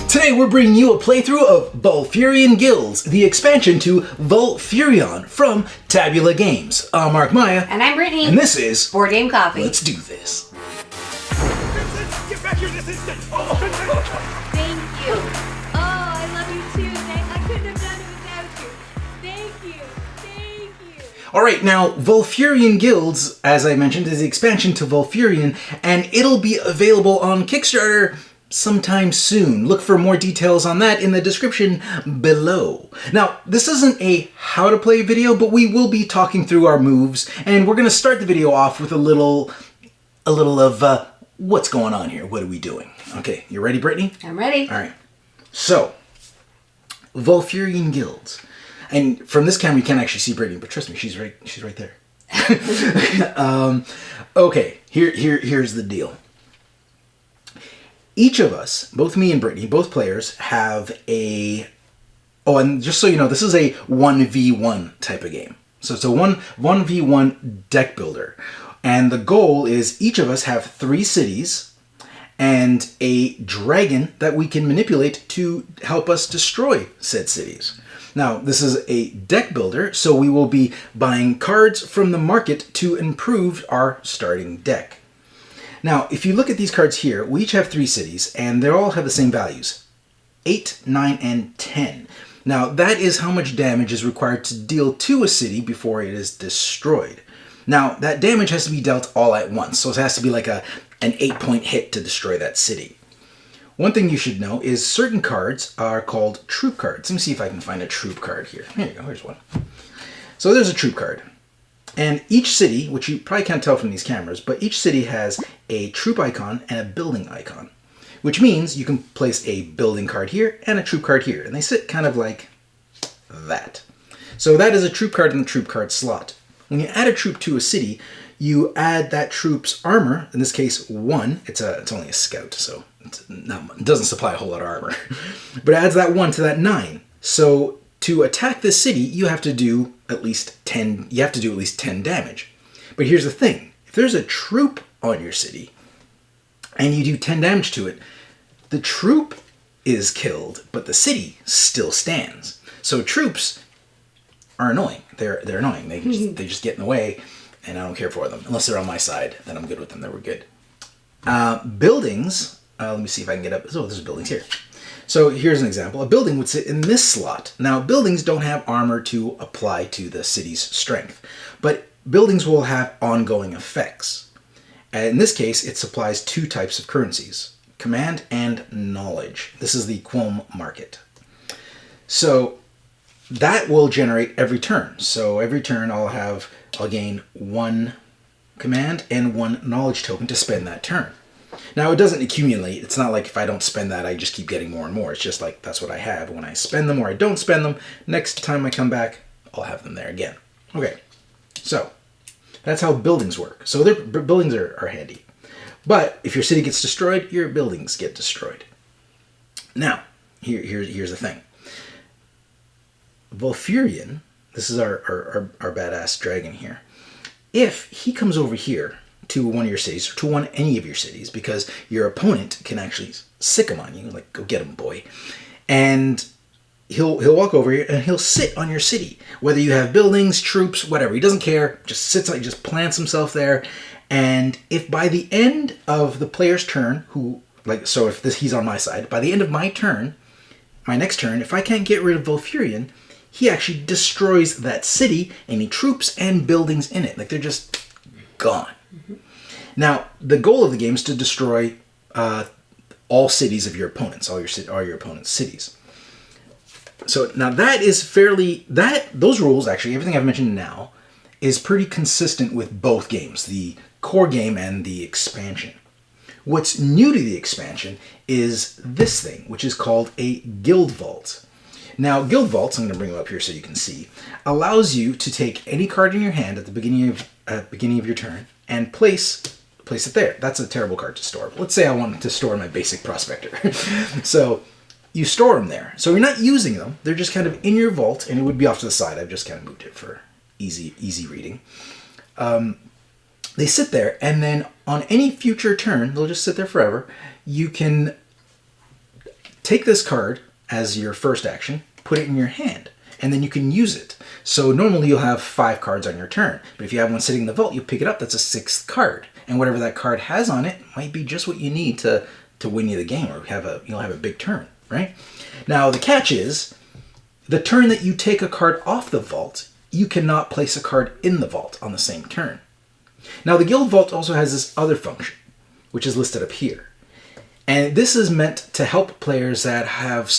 Today we're bringing you a playthrough of Volfyirion Guilds, the expansion to Volfyirion from Tabula Games. I'm Mark Maya. And I'm Brittany. And this is Board Game Coffee. Let's do this. Get back here this instant! Thank you. Oh, I love you too. I couldn't have done it without you. Thank you. Thank you. Alright, now Volfyirion Guilds, as I mentioned, is the expansion to Volfyirion, and it'll be available on Kickstarter sometime soon. Look for more details on that in the description below. Now, this isn't a how to play video, but we will be talking through our moves, and we're going to start the video off with a little of what's going on here. What are we doing? Okay, you ready, Brittany? I'm ready. All right. So, Volfyirion Guilds. And from this camera, you can't actually see Brittany, but trust me, she's right there. Okay, here's the deal. Each of us, both me and Brittany, both players, have a... Oh, and just so you know, this is a 1v1 type of game. So it's a 1v1 deck builder. And the goal is each of us have 3 cities and a dragon that we can manipulate to help us destroy said cities. Now, this is a deck builder, so we will be buying cards from the market to improve our starting deck. Now, if you look at these cards here, we each have 3 cities, and they all have the same values. 8, 9, and 10. Now, that is how much damage is required to deal to a city before it is destroyed. Now, that damage has to be dealt all at once, so it has to be like an 8-point hit to destroy that city. One thing you should know is certain cards are called troop cards. Let me see if I can find a troop card here. Here you go, here's one. So there's a troop card. And each city, which you probably can't tell from these cameras, but each city has a troop icon and a building icon, which means you can place a building card here and a troop card here, and they sit kind of like that. So that is a troop card in the troop card slot. When you add a troop to a city, you add that troop's armor, in this case 1, it's only a scout, so it doesn't supply a whole lot of armor, but it adds that 1 to that 9. So to attack this city, you have to do at least 10 damage. But here's the thing. If there's a troop on your city and you do 10 damage to it, the troop is killed, but the city still stands. So troops are annoying. They're annoying. They just get in the way, and I don't care for them. Unless they're on my side, then I'm good with them. Then we're good. Buildings, let me see if I can get up. Oh, there's buildings here. So here's an example. A building would sit in this slot. Now, buildings don't have armor to apply to the city's strength, but buildings will have ongoing effects. And in this case, it supplies 2 types of currencies, command and knowledge. This is the Quom market. So that will generate every turn. So every turn I'll gain 1 command and 1 knowledge token to spend that turn. Now, it doesn't accumulate. It's not like if I don't spend that, I just keep getting more and more. It's just like that's what I have. When I spend them or I don't spend them, next time I come back, I'll have them there again. Okay, so that's how buildings work. So buildings are handy. But if your city gets destroyed, your buildings get destroyed. Now, here's the thing. Volfyirion, this is our badass dragon here. If he comes over here to one of your cities, or to any of your cities, because your opponent can actually sick him on you, like, go get him, boy. And he'll walk over here and he'll sit on your city. Whether you have buildings, troops, whatever, he doesn't care, just sits on, just plants himself there. And if by the end of the player's turn, he's on my side, by the end of my turn, my next turn, if I can't get rid of Volfyirion, he actually destroys that city, any troops and buildings in it. Like, they're just gone. Now, the goal of the game is to destroy all cities of your opponents, all your opponents' cities. So now that is those rules, actually, everything I've mentioned now, is pretty consistent with both games, the core game and the expansion. What's new to the expansion is this thing, which is called a guild vault. Now, guild vaults, I'm going to bring them up here so you can see, allows you to take any card in your hand at the beginning of your turn and place it there. That's a terrible card to store. Let's say I wanted to store my basic prospector. So you store them there. So you're not using them. They're just kind of in your vault, and it would be off to the side. I've just kind of moved it for easy reading. they sit there, and then on any future turn, they'll just sit there forever. You can take this card as your first action, put it in your hand, and then you can use it. So normally you'll have 5 cards on your turn, but if you have one sitting in the vault, you pick it up, that's a 6th card. And whatever that card has on it might be just what you need to win you the game, or you'll have a big turn, right? Now the catch is, the turn that you take a card off the vault, you cannot place a card in the vault on the same turn. Now the guild vault also has this other function, which is listed up here. And this is meant to help players that have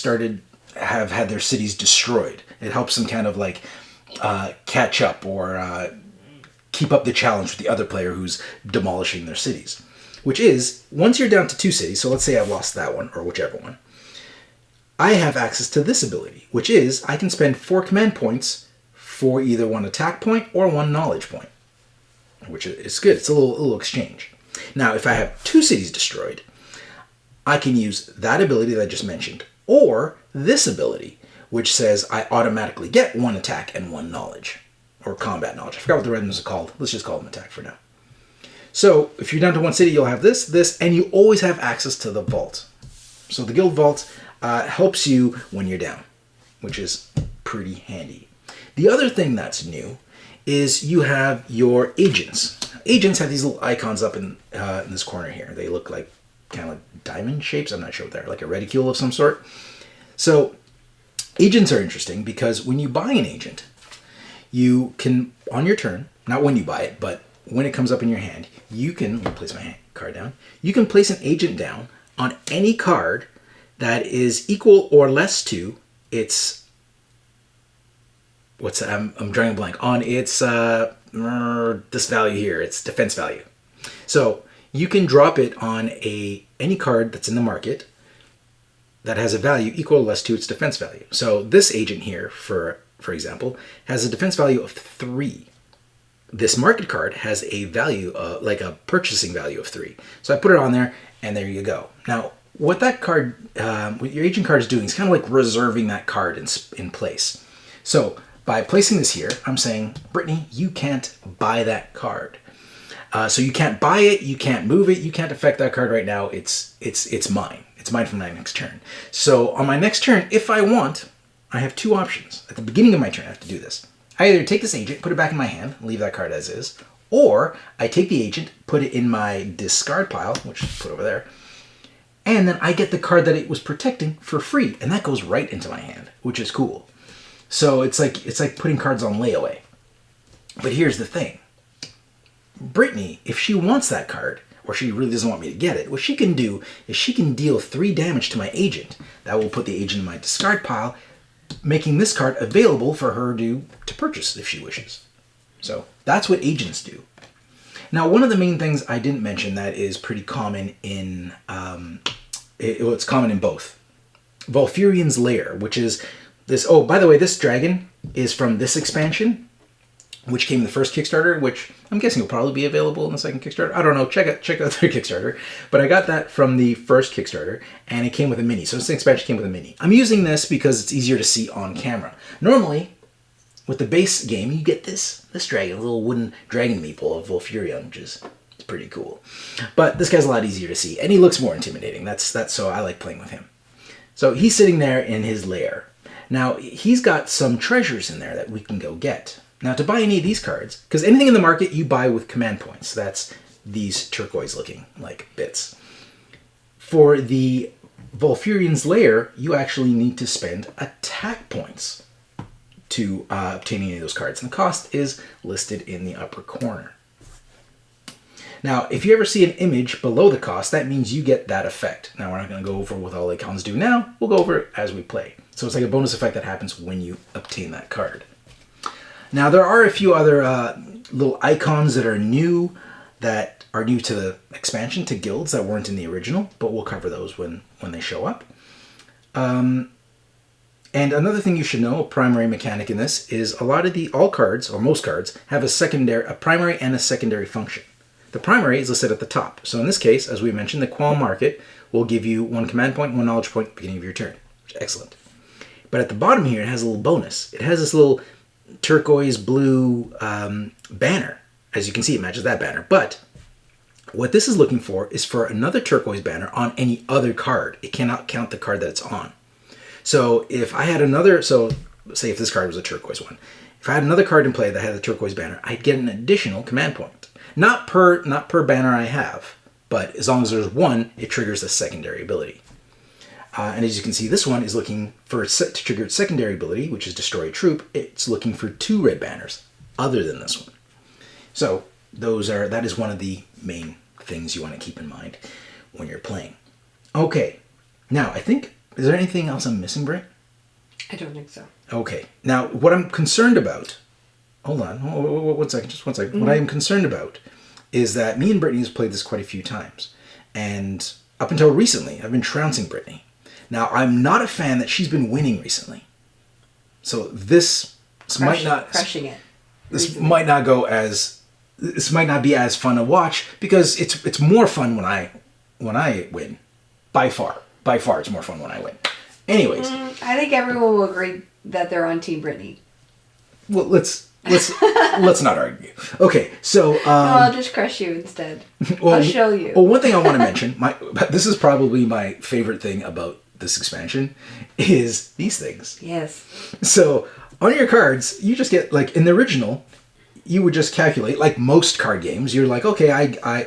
had their cities destroyed. It helps them kind of like catch up or keep up the challenge with the other player who's demolishing their cities. Which is, once you're down to 2 cities, so let's say I've lost that one, or whichever one, I have access to this ability, which is, I can spend 4 command points for either 1 attack point or 1 knowledge point. Which is good, it's a little exchange. Now, if I have 2 cities destroyed, I can use that ability that I just mentioned, or this ability, which says I automatically get 1 attack and 1 knowledge, or combat knowledge. I forgot what the red ones are called. Let's just call them attack for now. So if you're down to 1 city, you'll have this, and you always have access to the vault. So the guild vault helps you when you're down, which is pretty handy. The other thing that's new is you have your agents. Agents have these little icons up in this corner here. They look like kind of like diamond shapes. I'm not sure what they're, like a reticule of some sort. So agents are interesting because when you buy an agent, you can, on your turn, not when you buy it, but when it comes up in your hand, you can, let me place my card down, you can place an agent down on any card that is equal or less to its, I'm drawing a blank, on its, this value here, its defense value. So you can drop it on any card that's in the market that has a value equal or less to its defense value. So this agent here, for example, has a defense value of 3. This market card has a value, like a purchasing value of 3. So I put it on there, and there you go. Now, what that card, what your agent card is doing is kind of like reserving that card in place. So by placing this here, I'm saying, Brittany, you can't buy that card. So you can't buy it, you can't move it, you can't affect that card right now. It's mine. It's mine for my next turn. So on my next turn, if I want, I have 2 options. At the beginning of my turn, I have to do this. I either take this agent, put it back in my hand, leave that card as is, or I take the agent, put it in my discard pile, which is put over there, and then I get the card that it was protecting for free, and that goes right into my hand, which is cool. So it's like putting cards on layaway. But here's the thing. Brittany, if she wants that card, or she really doesn't want me to get it, what she can do is she can deal 3 damage to my agent. That will put the agent in my discard pile, making this card available for her to purchase if she wishes. So that's what agents do. Now, one of the main things I didn't mention that is pretty common in, it's common in both. Volfyrion's Lair, which is this, oh, by the way, this dragon is from this expansion, which came in the first Kickstarter, which I'm guessing will probably be available in the second Kickstarter. I don't know, check out their Kickstarter. But I got that from the first Kickstarter, and it came with a mini. So this expansion came with a mini. I'm using this because it's easier to see on camera. Normally, with the base game, you get this dragon, a little wooden dragon meeple of Volfyirion, which is pretty cool. But this guy's a lot easier to see, and he looks more intimidating. That's so I like playing with him. So he's sitting there in his lair. Now, he's got some treasures in there that we can go get. Now, to buy any of these cards, because anything in the market you buy with command points, that's these turquoise-looking, like, bits. For the Volfyrion's Lair, you actually need to spend attack points to obtain any of those cards, and the cost is listed in the upper corner. Now, if you ever see an image below the cost, that means you get that effect. Now, we're not going to go over what all the icons do now. We'll go over it as we play. So it's like a bonus effect that happens when you obtain that card. Now, there are a few other little icons that are new to the expansion, to guilds, that weren't in the original, but we'll cover those when they show up. And another thing you should know, a primary mechanic in this, is all cards, or most cards, have a primary and a secondary function. The primary is listed at the top. So in this case, as we mentioned, the Qual Market will give you 1 command point, 1 knowledge point at the beginning of your turn, which is excellent. But at the bottom here, it has a little bonus. It has this little turquoise blue banner As you can see, it matches that banner. But what this is looking for is for another turquoise banner on any other card. It cannot count the card that it's on. So if I had another, so say if this card was a turquoise one, if I had another card in play that had a turquoise banner, I'd get an additional command point. Not per banner I have, but as long as there's one, it triggers a secondary ability. And as you can see, this one is looking for to trigger its secondary ability, which is Destroy a Troop. It's looking for 2 red banners other than this one. So that is one of the main things you want to keep in mind when you're playing. Okay, now I think, is there anything else I'm missing, Britt? I don't think so. Okay, now what I'm concerned about, hold on, one second, just one second. Mm-hmm. What I am concerned about is that me and Brittany has played this quite a few times. And up until recently, I've been trouncing Brittany. Now, I'm not a fan that she's been winning recently. So this might not... Crushing it. This might not go as... This might not be as fun to watch because it's more fun when I win. By far. By far, it's more fun when I win. Anyways. I think everyone will agree that they're on Team Brittany. Well, let's not argue. Okay, so... no, I'll just crush you instead. Well, I'll show you. Well, one thing I want to mention, this is probably my favorite thing about this expansion, is these things. Yes. So, on your cards, you just get, like, in the original, you would just calculate, like most card games, you're like, okay,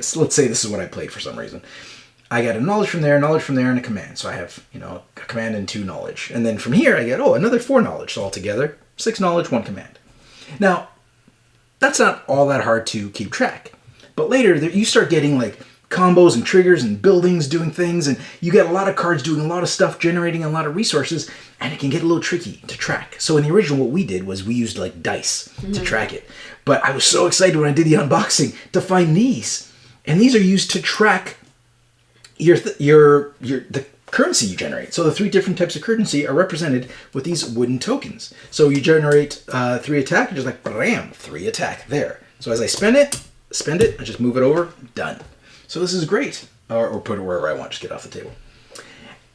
so let's say this is what I played for some reason. I get a knowledge from there, and a command. So I have, a command and 2 knowledge. And then from here, I get, another 4 knowledge. So altogether, 6 knowledge, 1 command. Now, that's not all that hard to keep track. But later, you start getting, like, combos and triggers and buildings doing things, and you get a lot of cards doing a lot of stuff, generating a lot of resources, and it can get a little tricky to track. So in the original, what we did was we used, like, dice to track it. But I was so excited when I did the unboxing to find these. And these are used to track the currency you generate. So the 3 different types of currency are represented with these wooden tokens. So you generate 3 attack, and just like, bam, 3 attack there. So as I spend it, I just move it over, done. So this is great. Or put it wherever I want, just get off the table.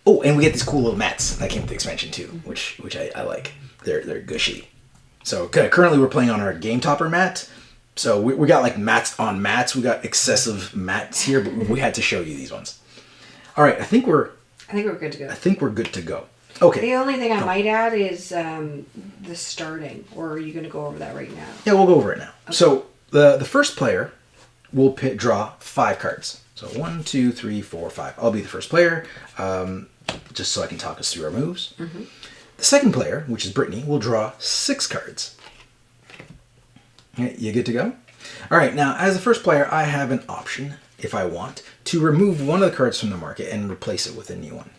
Oh, and we get these cool little mats that came with the expansion too, which I like. They're gushy. So currently we're playing on our game topper mat. So we got like mats on mats. We got excessive mats here, but we had to show you these ones. All right, I think we're good to go. I think we're good to go. Okay. The only thing I might add is the starting. Or are you going to go over that right now? Yeah, we'll go over it now. Okay. So the first player will draw 5 cards. So 1, 2, 3, 4, 5. I'll be the first player, just so I can talk us through our moves. Mm-hmm. The second player, which is Brittany, will draw 6 cards. You good to go? All right, now as the first player, I have an option, if I want, to remove one of the cards from the market and replace it with a new one.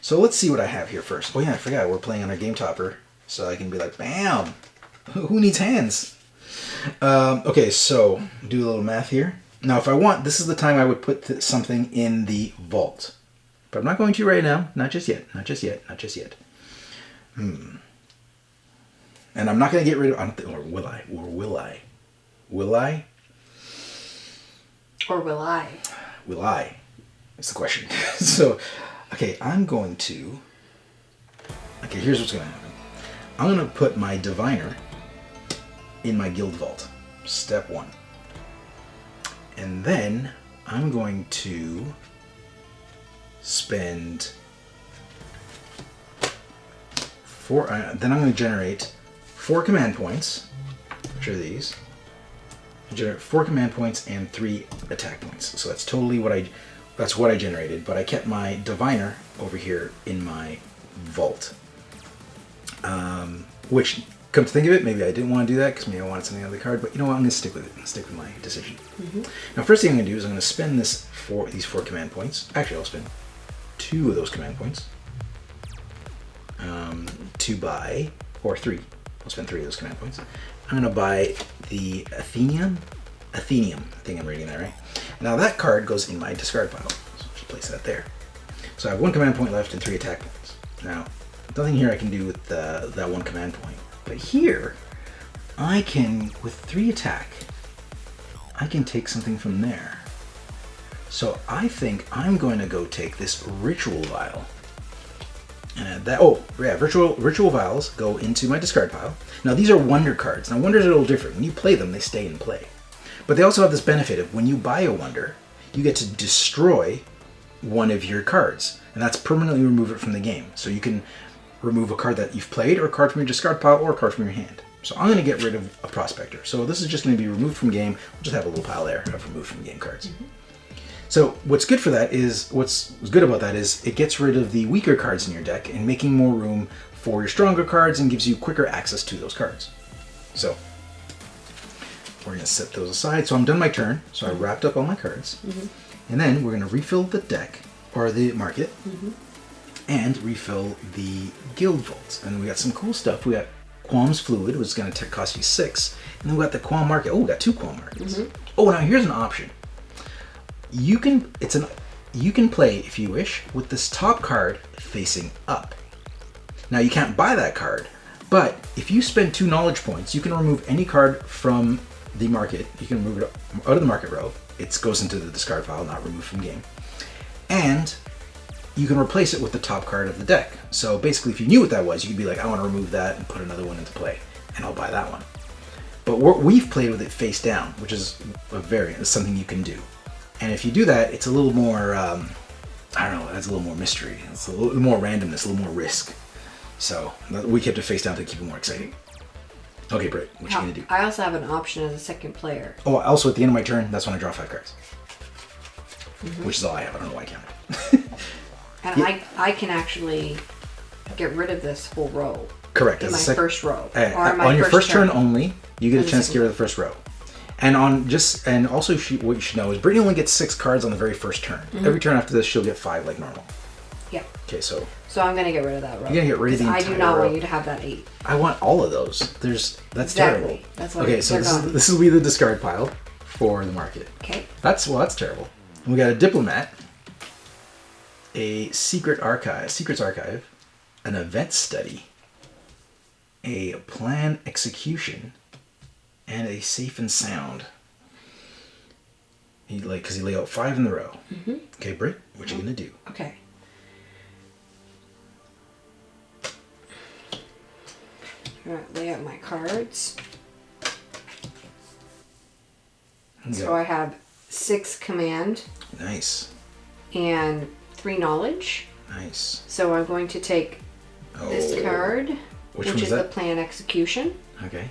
So let's see what I have here first. Oh yeah, I forgot, we're playing on our game topper, so I can be like, bam! Who needs hands? Okay, so do a little math here. Now, if I want, this is the time I would put something in the vault. But I'm not going to right now. Not just yet. Not just yet. Not just yet. And I'm not going to get rid of... or will I? Or will I? Will I? Or will I? Will I? That's the question. So, okay, I'm going to... Okay, here's what's going to happen. I'm going to put my diviner in my guild vault. Step 1. And then I'm going to spend 4. Then I'm going to generate 4 command points, which are these. I generate 4 command points and 3 attack points. So that's totally what I generated. But I kept my diviner over here in my vault, which. Come to think of it, maybe I didn't want to do that because maybe I wanted something on the card, but you know what, I'm going to stick with it. I'm going to stick with my decision. Mm-hmm. Now, first thing I'm going to do is I'm going to spend these 4 command points. Actually, I'll spend 2 of those command points to buy, or 3. I'll spend 3 of those command points. I'm going to buy the Athenium thing I'm reading there, right? Now, that card goes in my discard pile. So I'll just place that there. So I have 1 command point left and 3 attack points. Now, nothing here I can do with that 1 command point. But here, I can, with 3 attack, I can take something from there. So I think I'm going to go take this Ritual Vial. And add that. Oh, yeah, Ritual Vials go into my discard pile. Now these are Wonder cards. Now Wonders are a little different. When you play them, they stay in play. But they also have this benefit of when you buy a wonder, you get to destroy one of your cards, and that's permanently remove it from the game. So you can remove a card that you've played, or a card from your discard pile, or a card from your hand. So I'm going to get rid of a prospector. So this is just going to be removed from game. We'll just have a little pile there of removed from game cards. So what's good for that is, what's good about that is it gets rid of the weaker cards in your deck and making more room for your stronger cards and gives you quicker access to those cards. So we're going to set those aside. So I'm done my turn. So I wrapped up all my cards. And then we're going to refill the deck, or the market, and refill the guild vaults. And we got some cool stuff. We got Qualm's Fluid, which is going to cost you 6. And then we got the Qualm Market. Oh, we got 2 Qualm Markets. Oh, now here's an option. You can play, if you wish, with this top card facing up. Now you can't buy that card, but if you spend 2 knowledge points, you can remove any card from the market. You can move it out of the market row. It goes into the discard pile, not removed from game. And you can replace it with the top card of the deck. So basically, if you knew what that was, you could be like, I want to remove that and put another one into play, and I'll buy that one. But we've played with it face down, which is a variant. It's something you can do. And if you do that, it's a little more, I don't know, it's a little more mystery. It's a little more randomness, a little more risk. So we kept it face down to keep it more exciting. Okay, Britt, what you gonna do? I also have an option as a second player. Oh, also at the end of my turn, that's when I draw 5 cards. Which is all I have. I don't know why I counted. And I can actually get rid of this whole row. Correct. In my as first row. On your first turn only, you get a chance to get rid of the first row. And also what you should know is Brittany only gets 6 cards on the very first turn. Every turn after this, she'll get 5 like normal. Yeah. Okay, so I'm gonna get rid of that row. you're gonna get rid of the entire I do not row. want you to have that 8. I want all of those. That's Exactly. terrible. That's why okay, so they're gone. this will be the discard pile for the market. Okay. That's terrible. And we got a diplomat, a secrets archive, an event study, a plan execution, and a safe and sound. Because you lay out 5 in the row. Okay, Britt, what you gonna do? Okay. Alright, lay out my cards. So I have 6 command Nice. and 3 knowledge. Nice. So I'm going to take this card, Which which one is is the that? plan execution. Okay.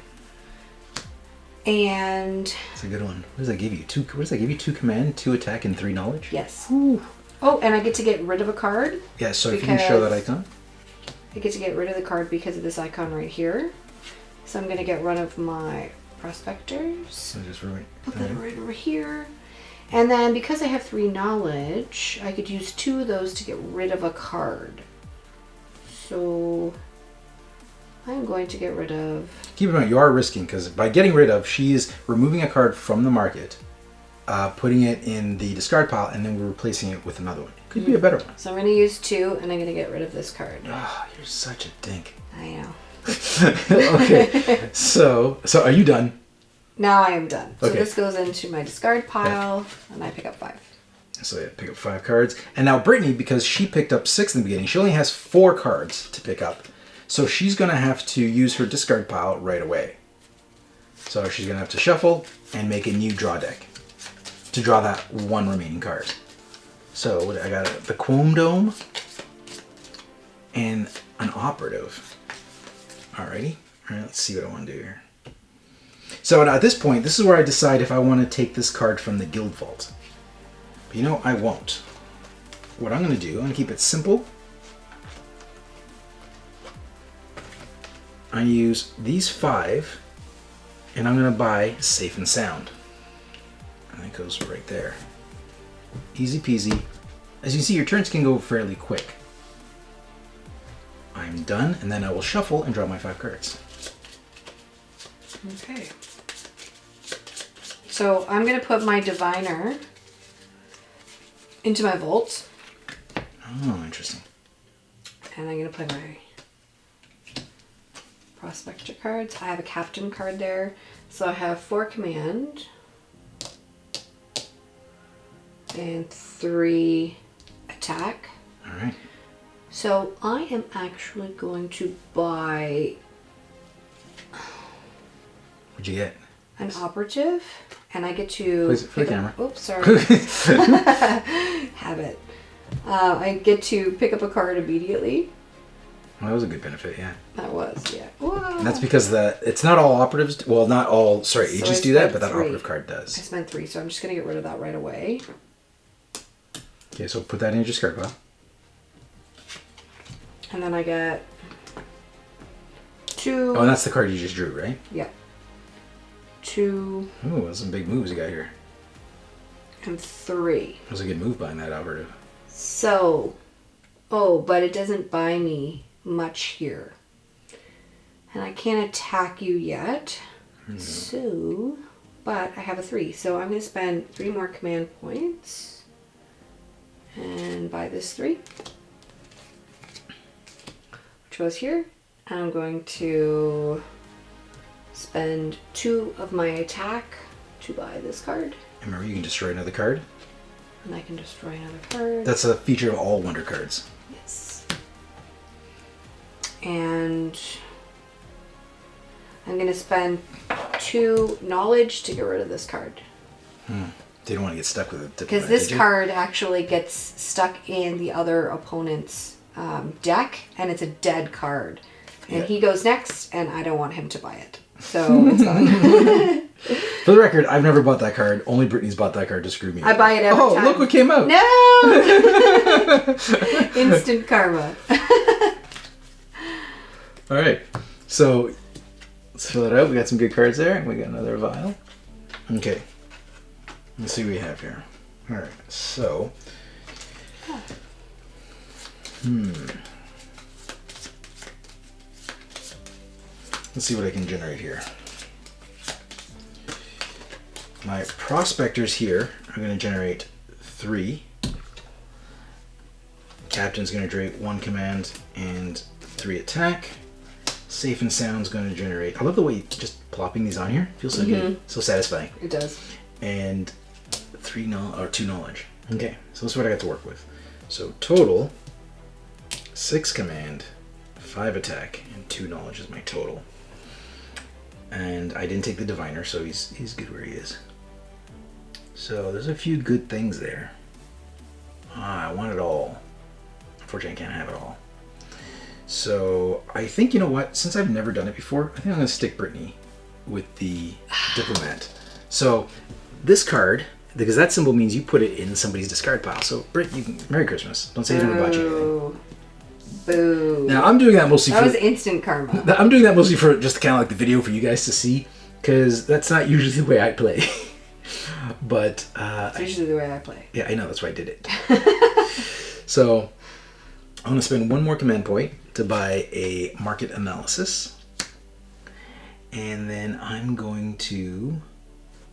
And That's a good one. What does that give you? 2. What does that give you? 2 command, 2 attack, and 3 knowledge? yes. Ooh. Oh, and I get to get rid of a card. Yeah, so if you can show that Because- icon. I get to get rid of the card because of this icon right here. So I'm going to get rid of my prospectors. So just right Put there. that right over here. And then because I have 3 knowledge, I could use 2 of those to get rid of a card. So I'm going to get rid of... Keep in mind, you are risking, because by getting rid of, she is removing a card from the market, putting it in the discard pile, and then we're replacing it with another one. Could be a better one. So I'm going to use 2, and I'm going to get rid of this card. Ah, you're such a dink. I know. Okay, so are you done? Now I am done. So Okay. this goes into my discard pile, and I pick up 5. So yeah, pick up 5 cards. And now Brittany, because she picked up 6 in the beginning, she only has 4 cards to pick up. So she's going to have to use her discard pile right away. So she's going to have to shuffle and make a new draw deck to draw that 1 remaining card. So I got the Quom Dome and an Operative. Alrighty. Alright, let's see what I want to do here. So now at this point, this is where I decide if I want to take this card from the Guild Vault. But you know, I won't. What I'm going to do, I'm going to keep it simple. I use these 5, and I'm going to buy Safe and Sound. And that goes right there. Easy peasy. As you see, your turns can go fairly quick. I'm done, and then I will shuffle and draw my 5 cards. Okay. So I'm going to put my diviner into my vault, Oh, interesting. and I'm going to play my prospector cards. I have a captain card there, so I have 4 command and 3 attack. All right. So I am actually going to buy What'd you get? an operative And I get to... Place it for the camera. Oops, sorry. Habit. I get to pick up a card immediately. Well, that was a good benefit, yeah. That was, yeah. Whoa. And that's because it's not all operatives... Well, not all... Sorry, So agents I do that, spent but that 3. operative card I does. spent 3, so I'm just going to get rid of that right away. Okay, so put that in your discard pile. And then I get 2... Oh, and that's the card you just drew, right? Yeah. 2... Ooh, those some big moves you got here. And 3. That was a good move buying that operative. So... Oh, but it doesn't buy me much here. And I can't attack you yet. So... But I have a 3. So I'm going to spend 3 more command points. And buy this 3. Which goes here. And I'm going to spend 2 of my attack to buy this card. And remember, you can destroy another card. And I can destroy another card. That's a feature of all Wonder cards. Yes. And I'm going to spend 2 knowledge to get rid of this card. Didn't want to get stuck with it. Because this card actually gets stuck in the other opponent's deck, and it's a dead card. And Yeah. he goes next, and I don't want him to buy it. So it's gone. For the record, I've never bought that card. Only Brittany's bought that card to screw me. I buy it every Oh, time. look what came out. No! Instant karma. All right. So let's fill it out. We got some good cards there. We got another vial. Okay. Let's see what we have here. All right. So. Let's see what I can generate here. My prospectors here are going to generate 3. Captain's going to generate 1 command and 3 attack. Safe and Sound's going to generate... I love the way just plopping these on here. Feels so good. So satisfying. It does. And 2 knowledge. Okay, so this is what I got to work with. So total, 6 command, 5 attack, and 2 knowledge is my total. And I didn't take the diviner, so he's good where he is. So there's a few good things there. I want it all. Unfortunately, I can't have it all. So I think, you know what? Since I've never done it before, I think I'm going to stick Brittany with the diplomat. So this card, because that symbol means you put it in somebody's discard pile. So Britt, Merry Christmas. Don't say you don't bought you anything. Boo. Now I'm doing that mostly That for... was instant karma. I'm doing that mostly for just kind of like the video for you guys to see, because that's not usually the way I play. But It's usually the way I play. yeah, I know, that's why I did it. So I'm going to spend 1 more command point to buy a market analysis, and then I'm going to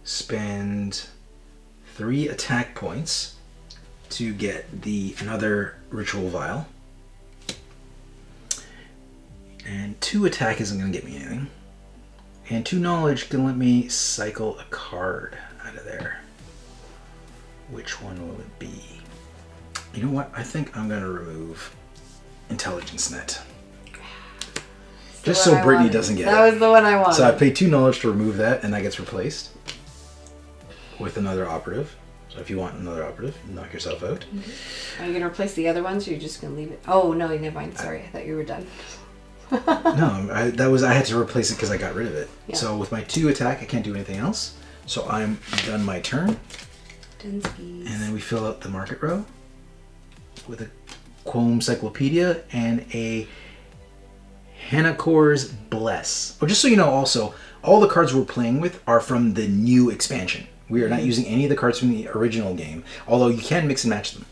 spend 3 attack points to get another ritual vial. And 2 attack isn't going to get me anything. And 2 knowledge can let me cycle a card out of there. Which one will it be? You know what? I think I'm going to remove Intelligence Net. Just so Brittany doesn't get it. That was the one I wanted. So I pay 2 knowledge to remove that, and that gets replaced with another operative. So if you want another operative, knock yourself out. Are you going to replace the other ones, or are you just going to leave it? Oh, no, never mind. Sorry, I thought you were done. No, I had to replace it because I got rid of it. Yeah. So with my 2 attack, I can't do anything else. So I'm done my turn. Dinskies. And then we fill out the market row with a Quome Cyclopedia and a Hanakor's Bless. Oh, just so you know also, all the cards we're playing with are from the new expansion. We are not using any of the cards from the original game, although you can mix and match them.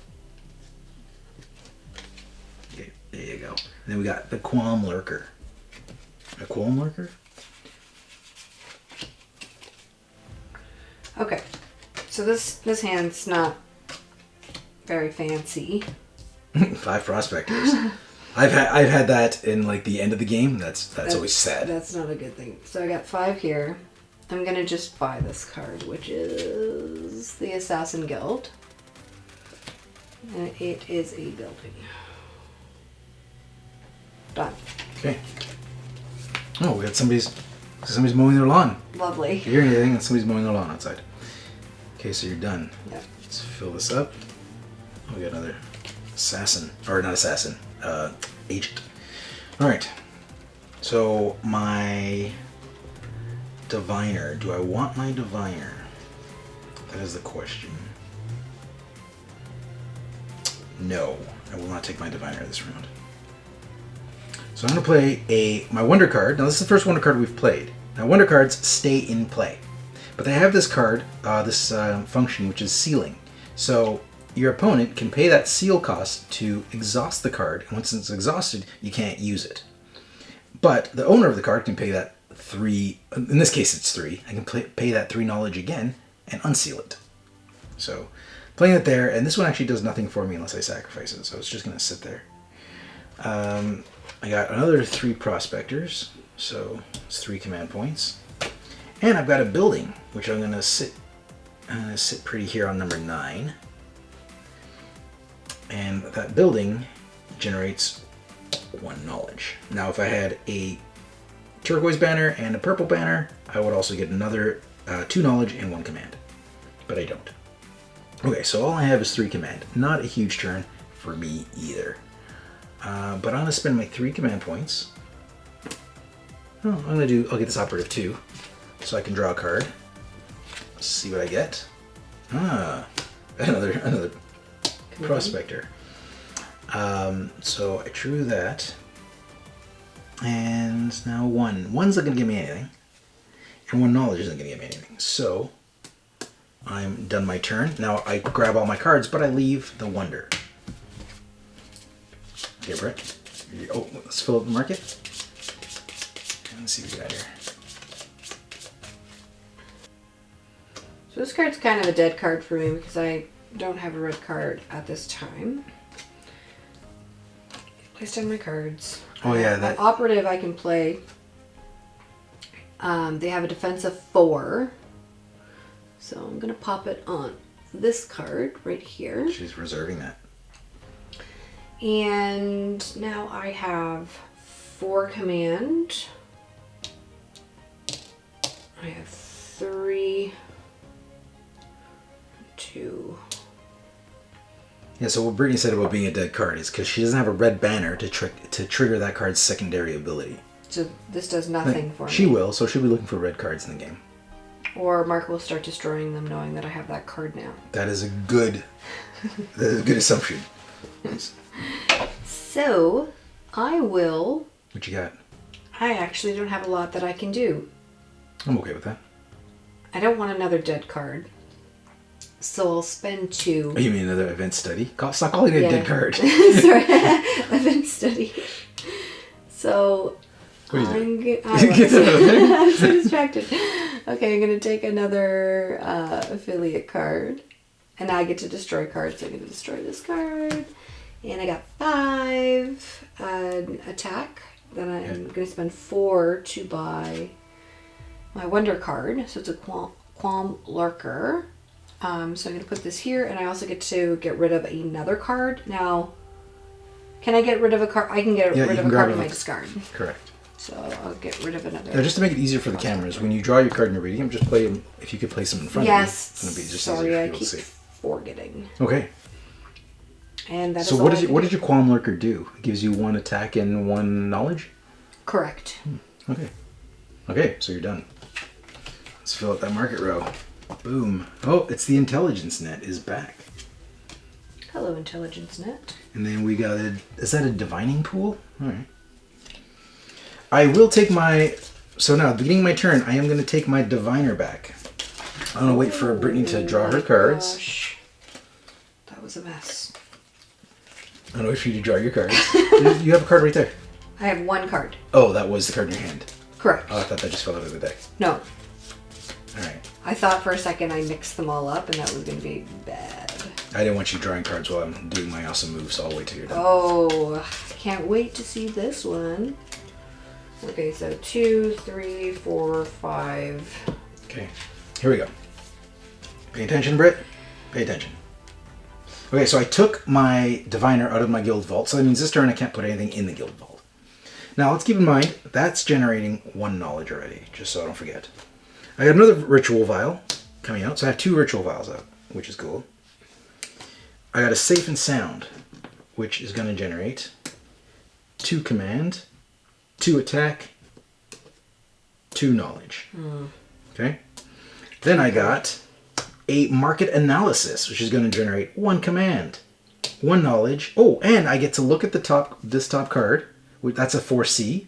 Okay, there you go. And then we got the Qualm Lurker. A Qualm Lurker? Okay, so this hand's not very fancy. 5 prospectors. I've had that in like the end of the game. That's always sad. That's not a good thing. So I got 5 here. I'm gonna just buy this card, which is the Assassin Guild, and it is a building. Done. Okay. Oh, we got somebody's mowing their lawn. Lovely. If you hear anything, and somebody's mowing their lawn outside. Okay, so you're done. Yep. Let's fill this up. Oh, we got another assassin. Or not assassin. Agent. Alright. So, my diviner. Do I want my diviner? That is the question. No. I will not take my diviner this round. So I'm going to play my wonder card. Now, this is the first wonder card we've played. Now, wonder cards stay in play. But they have this card, this function, which is sealing. So your opponent can pay that seal cost to exhaust the card, and once it's exhausted, you can't use it. But the owner of the card can pay that 3, in this case it's 3, I can pay that 3 knowledge again and unseal it. So playing it there, and this one actually does nothing for me unless I sacrifice it, so it's just going to sit there. I got another 3 prospectors, so it's 3 command points. And I've got a building, which I'm going to sit pretty here on number 9. And that building generates 1 knowledge. Now, if I had a turquoise banner and a purple banner, I would also get another 2 knowledge and 1 command. But I don't. Okay, so all I have is 3 command. Not a huge turn for me either. But I'm going to spend my 3 command points. Oh, I'll get this operative 2. So I can draw a card. Let's see what I get. Another prospector. So I drew that. And now 1. 1's not going to give me anything. And 1 knowledge isn't going to give me anything. So I'm done my turn. Now I grab all my cards, but I leave the wonder. Okay, Brett. Oh, let's fill up the market. Let's see what we got here. So this card's kind of a dead card for me because I don't have a red card at this time. Place down my cards. Oh yeah, that operative I can play. They have a defense of 4. So I'm going to pop it on this card right here. She's reserving that. And now I have 4 command. I have 3, 2. Yeah, so what Brittany said about being a dead card is because she doesn't have a red banner to trigger that card's secondary ability. So this does nothing for me. She will, so she'll be looking for red cards in the game. Or Mark will start destroying them knowing that I have that card now. That is a good assumption. So, I will... What you got? I actually don't have a lot that I can do. I'm okay with that. I don't want another dead card. So I'll spend 2. Oh, you mean another event study? Stop calling it a dead card. Sorry, event study. So what are you doing? I'm so distracted. Okay, I'm going to take another affiliate card. And I get to destroy cards. So I'm going to destroy this card. And I got 5 attack. Then I'm going to spend 4 to buy my wonder card. So it's a Qualm Lurker. So I'm going to put this here, and I also get to get rid of another card. Now, can I get rid of a card? I can get rid of a card in my discard. Correct. So I'll get rid of another. Now, just to make it easier for the cameras, when you draw your card and you're reading them, just play them. If you could place them in front of you, it's going to be just easier for sorry, I people keep to see. forgetting. Okay. And that so is what did your Qualm Lurker do? It gives you 1 attack and 1 knowledge? Correct. Okay. Okay, so you're done. Let's fill out that market row. Boom. Oh, it's the Intelligence Net is back. Hello, Intelligence Net. And then we got is that a divining pool? Alright. I will take my, so now at the beginning of my turn, I am going to take my diviner back. I'm going to wait for Brittany to draw her cards. Gosh. That was a mess. I'm going to wait for you to draw your cards. You have a card right there. I have 1 card. Oh, that was the card in your hand. Correct. Oh, I thought that just fell out of the deck. No. Alright. I thought for a second I mixed them all up and that was going to be bad. I didn't want you drawing cards while I'm doing my awesome moves, so I'll wait till you're done. Oh, can't wait to see this one. Okay, so 2, 3, 4, 5. Okay, here we go. Pay attention, Britt. Pay attention. Okay, so I took my diviner out of my guild vault, so that means this turn I can't put anything in the guild vault. Now, let's keep in mind, that's generating 1 knowledge already, just so I don't forget. I got another ritual vial, coming out. So I have 2 ritual vials out, which is cool. I got a safe and sound, which is going to generate 2 command, 2 attack, 2 knowledge. Okay. Then I got a market analysis, which is going to generate 1 command, 1 knowledge. Oh, and I get to look at this top card. That's a 4C.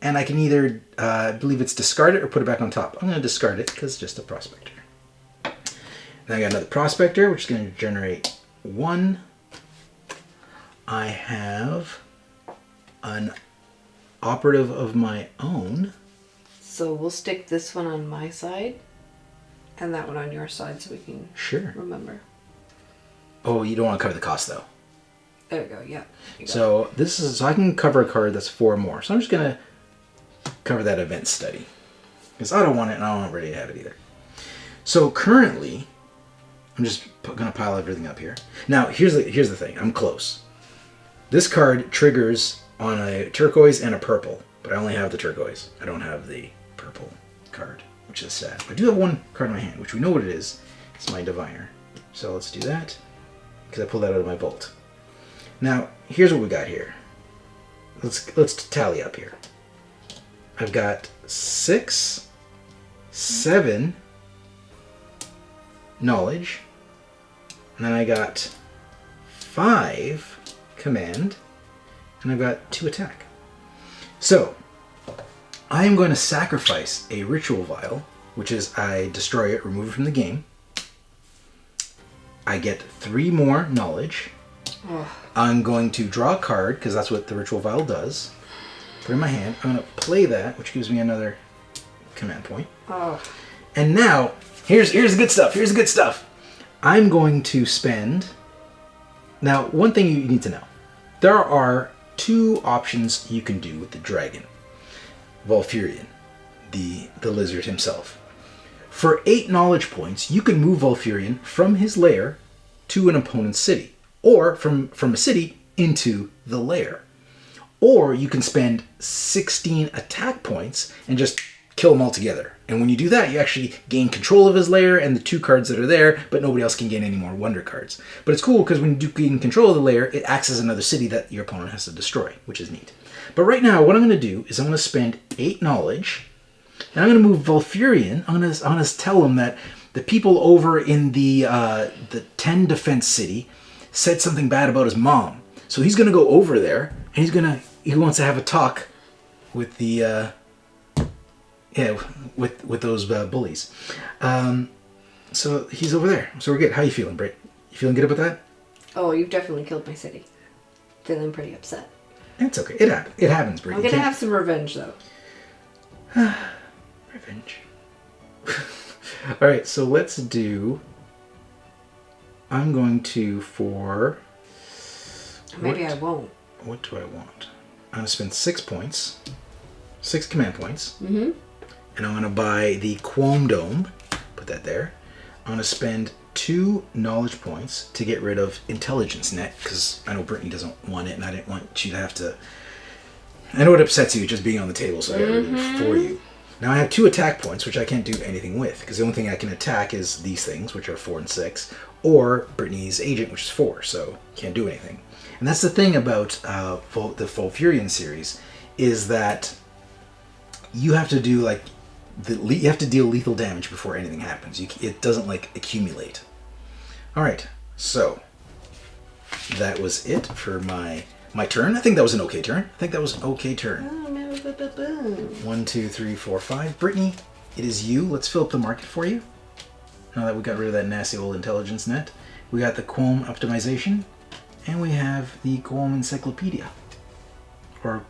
And I can either, I believe it's discard it or put it back on top. I'm going to discard it because it's just a prospector. Then I got another prospector, which is going to generate 1. I have an operative of my own. So we'll stick this one on my side and that one on your side so we can remember. Oh, you don't want to cover the cost though. There we go, yeah. So I can cover a card that's 4 more. So I'm just going to cover that event study. Because I don't want it and I don't really have it either. So currently, I'm just going to pile everything up here. Now, here's the thing. I'm close. This card triggers on a turquoise and a purple. But I only have the turquoise. I don't have the purple card, which is sad. I do have 1 card in my hand, which we know what it is. It's my diviner. So let's do that. Because I pulled that out of my vault. Now, here's what we got here. Let's tally up here. I've got 6, 7 knowledge, and then I got 5 command, and I've got 2 attack. So, I am going to sacrifice a ritual vial, which is I destroy it, remove it from the game. I get 3 more knowledge. I'm going to draw a card, because that's what the ritual vial does. Put it in my hand. I'm going to play that, which gives me another command point. And now, here's the good stuff. Here's the good stuff. I'm going to spend... Now, one thing you need to know. There are 2 options you can do with the dragon. Volfyirion, the lizard himself. For 8 knowledge points, you can move Volfyirion from his lair to an opponent's city. Or from a city into the lair. Or you can spend 16 attack points and just kill them all together. And when you do that, you actually gain control of his lair and the 2 cards that are there, but nobody else can gain any more wonder cards. But it's cool because when you do gain control of the lair, it acts as another city that your opponent has to destroy, which is neat. But right now, what I'm going to do is I'm going to spend 8 knowledge, and I'm going to move Volfyirion. I'm going to tell him that the people over in the 10 defense city said something bad about his mom. So he's going to go over there, and he wants to have a talk with the with those bullies. So he's over there. So we're good. How you feeling, Britt? You feeling good about that? Oh, you've definitely killed my city. Feeling pretty upset. It's okay. It happens, Britt. I'm gonna have some revenge though. Revenge. All right. So let's do. I'm going to Maybe I won't. What do I want? I'm going to spend 6 points. 6 command points. Mm-hmm. And I'm going to buy the Quom Dome. Put that there. I'm going to spend 2 knowledge points to get rid of Intelligence Net, because I know Brittany doesn't want it, and I didn't want you to have to... I know it upsets you just being on the table, so I got rid of it for you. Now I have 2 attack points, which I can't do anything with, because the only thing I can attack is these things, which are 4 and 6, or Brittany's Agent, which is 4, so can't do anything. And that's the thing about the Volfyirion series, is that you have to do you have to deal lethal damage before anything happens. It doesn't accumulate. All right, so that was it for my turn. I think that was an okay turn. 1, 2, 3, 4, 5. Brittany, it is you. Let's fill up the market for you. Now that we got rid of that nasty old Intelligence Net, we got the Quom Optimization. And we have the Quom Encyclopedia. Quom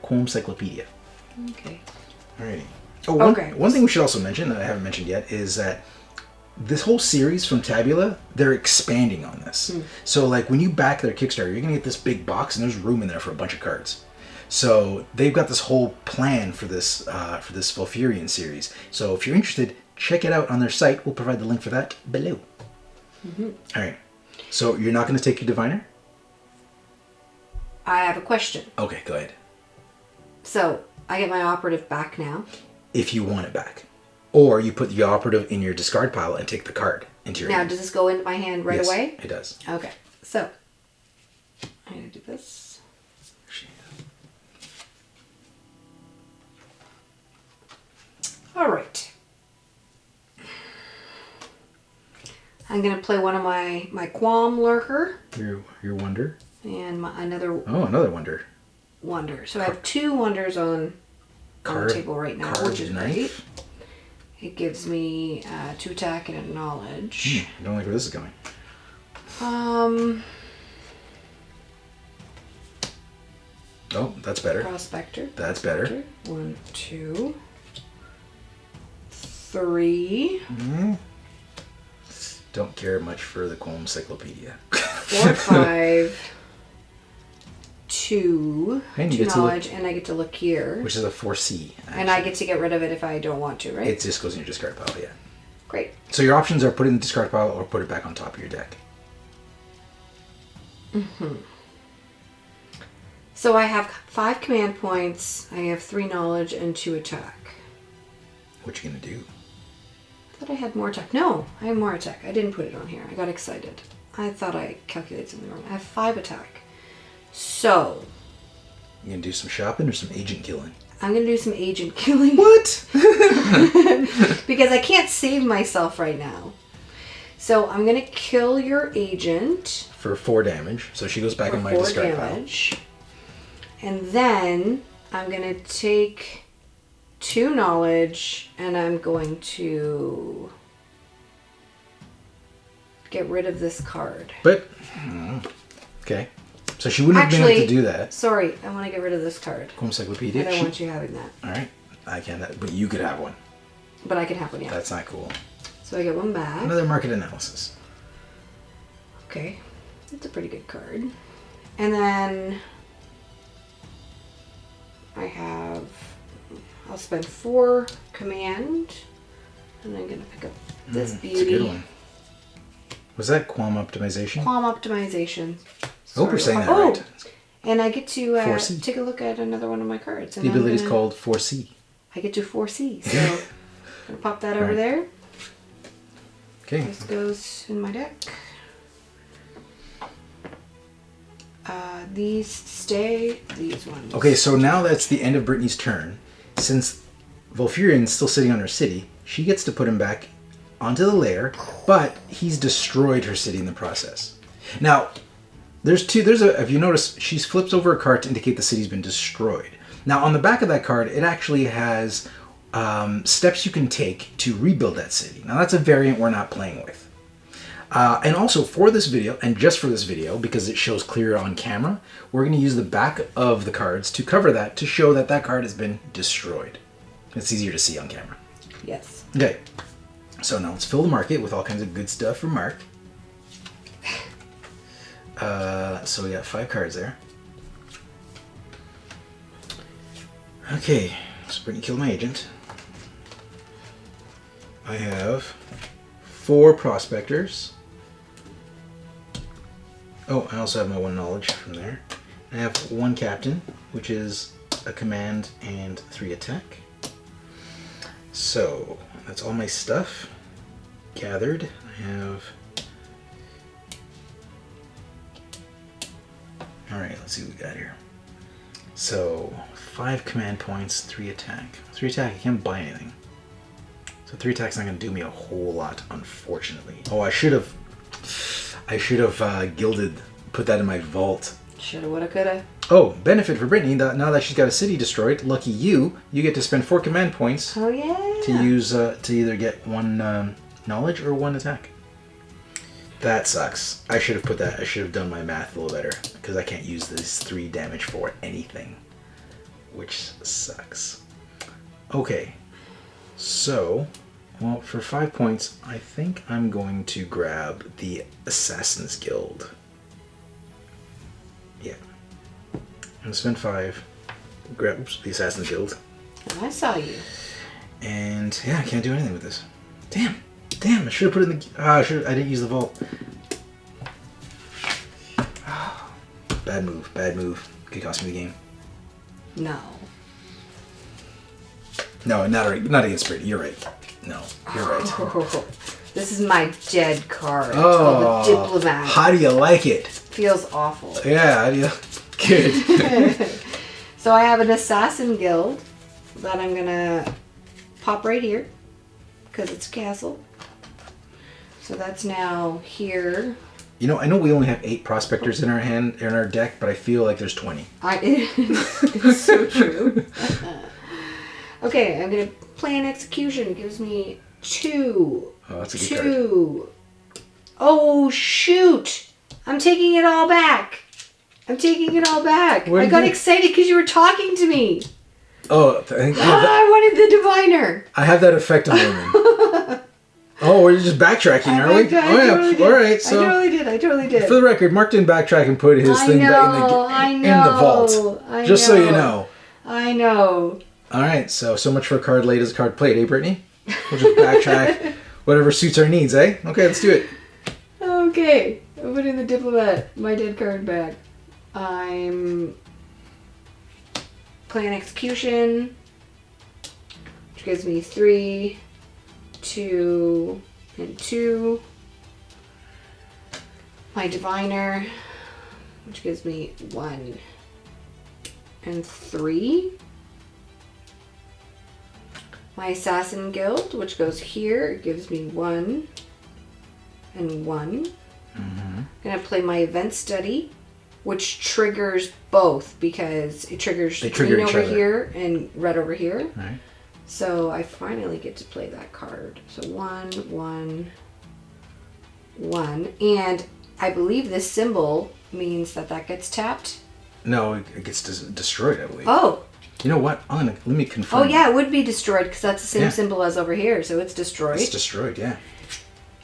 Encyclopedia. Okay. Alrighty. Oh, one thing we should also mention that I haven't mentioned yet is that this whole series from Tabula, they're expanding on this. So when you back their Kickstarter, you're going to get this big box and there's room in there for a bunch of cards. So they've got this whole plan for this Volfyirion series. So if you're interested, check it out on their site. We'll provide the link for that below. Mm-hmm. Alright. So you're not going to take your diviner? I have a question. Okay, go ahead. So, I get my operative back now? If you want it back. or you put the operative in your discard pile and take the card into your Now, hand. does this go into my hand right Yes, away? it does. Okay, so I'm going to do this. All right. I'm going to play one of my Qualm Lurker Your wonder. and another Oh, another wonder. Wonder. So I have 2 Wonders on the table right now, which is great. knife. It gives me 2 attack and a knowledge. I don't like where this is going. Oh, that's better. Prospector. That's better. 1, 2, 3, Don't care much for the Qualm Encyclopedia. 4, 5, 2, And you 2 get to look- knowledge, and I get to look here. Which is a 4C. And I get to get rid of it if I don't want to, right? It just goes in your discard pile, yeah. Great. So your options are put it in the discard pile or put it back on top of your deck. So I have 5 command points, I have 3 knowledge, and 2 attack. What you gonna do? I thought I had more attack. No, I have more attack. I didn't put it on here. I got excited. I thought I calculated something wrong. I have 5 attack. So, You gonna do some shopping or some agent killing? I'm going to do some agent killing. What? Because I can't save myself right now. So, I'm going to kill your agent For 4 damage. So she goes back for in my 4 discard damage. And then, I'm going to take 2 knowledge, and I'm going to get rid of this card. pile. But, okay. So she wouldn't have been able to do that. Sorry, I want to get rid of this card. Qualm Encyclopedia. I don't want you having that. Alright. I can, but you could have one. But I can have one, yeah. That's not cool. So I get one back. Another market analysis. Okay. That's a pretty good card. And then I'll spend 4 command. And I'm going to pick up this It's a beauty. good one. Was that Qualm Optimization? Qualm optimization. I hope we're Sorry. saying that right. And I get to 4C. take a look at another one of my cards. And The I'm ability is gonna- called 4C. I get to 4C. So I'm going to pop that over Right. there. Okay. This goes in my deck. These stay. These ones. Okay, so now that's the end of Brittany's turn. Since Volfyrion's still sitting on her city, she gets to put him back onto the lair, but he's destroyed her city in the process. Now, if you notice, she flips over a card to indicate the city's been destroyed. Now, on the back of that card, it actually has steps you can take to rebuild that city. Now, that's a variant we're not playing with. And also for this video, and just for this video, because it shows clear on camera, we're going to use the back of the cards to cover that to show that that card has been destroyed. It's easier to see on camera. Yes. Okay, so now let's fill the market with all kinds of good stuff for Mark. So we got 5 cards there. Okay, so Brittany killed my agent. I have 4 prospectors. Oh, I also have my 1 knowledge from there. I have 1 captain, which is a command and 3 attack. So that's all my stuff gathered. I have. Alright, let's see what we got here. So 5 command points, 3 attack. 3 attack, I can't buy anything. So 3 attack's not going to do me a whole lot, unfortunately. Oh, I should have gilded, put that in my vault. Shoulda, woulda, coulda. Oh, benefit for Brittany, now that she's got a city destroyed, lucky you get to spend 4 command points Oh yeah. to use, to either get 1 knowledge or 1 attack. That sucks. I should have done my math a little better, because I can't use this 3 damage for anything, which sucks. Okay. So, well, for 5 points, I think I'm going to grab the Assassin's Guild. Yeah. I'm going to spend 5, grab the Assassin's Guild, I saw you. and yeah, I can't do anything with this. Damn, I should have put it in the... I didn't use the vault. Bad move. Could cost me the game. No. No, not against Brittany. You're right. No, you're right. Oh, this is my dead card. It's called the Diplomat. How do you like it? Feels awful. Yeah, how do you... Good. So I have an Assassin Guild that I'm going to pop right here because it's a castle. So that's now here. You know, I know we only have 8 prospectors in our deck, but I feel like there's 20. It's so true. Okay, I'm going to play an Execution. It gives me 2. Oh, that's a good card. 2. Oh, shoot. I'm taking it all back. I got excited because you were talking to me. Oh, I think I wanted the Diviner. I have that effect on women. Oh, we're just backtracking, are we? Totally did. All right. So I totally did. for the record, Mark didn't backtrack and put his thing back in the vault. Just so you know. I know. All right. So much for a card laid as a card played, eh, Brittany? We'll just backtrack whatever suits our needs, eh? Okay, let's do it. Okay, I'm putting the Diplomat, my dead card, back. I'm playing Execution, which gives me 3, 2, and 2. My Diviner, which gives me 1 and 3. My Assassin Guild, which goes here, gives me 1 and 1. I'm going to play my Event Study, which triggers both because it triggers green over here and red over here. Right. So I finally get to play that card. So 1, 1, 1. And I believe this symbol means that gets tapped. No, it gets destroyed, I believe. Oh. You know what? Let me confirm. Oh, yeah, it would be destroyed because that's the same symbol as over here. So it's destroyed. It's destroyed, yeah.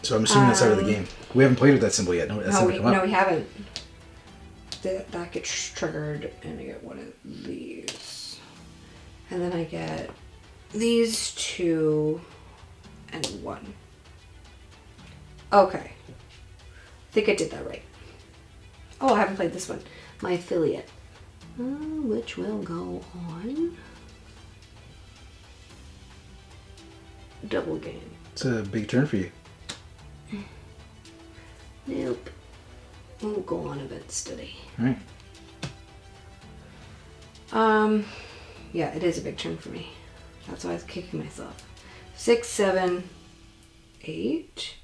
So I'm assuming that's out of the game. We haven't played with that symbol yet. No, we haven't. That gets triggered, and I get one of these. And then I get these 2 and 1. Okay. I think I did that right. Oh, I haven't played this one. My Affiliate. Which will go on double game. It's a big turn for you. Nope. We'll go on Event Study. All right. Yeah, it is a big turn for me. That's why I was kicking myself. 6, 7, 8.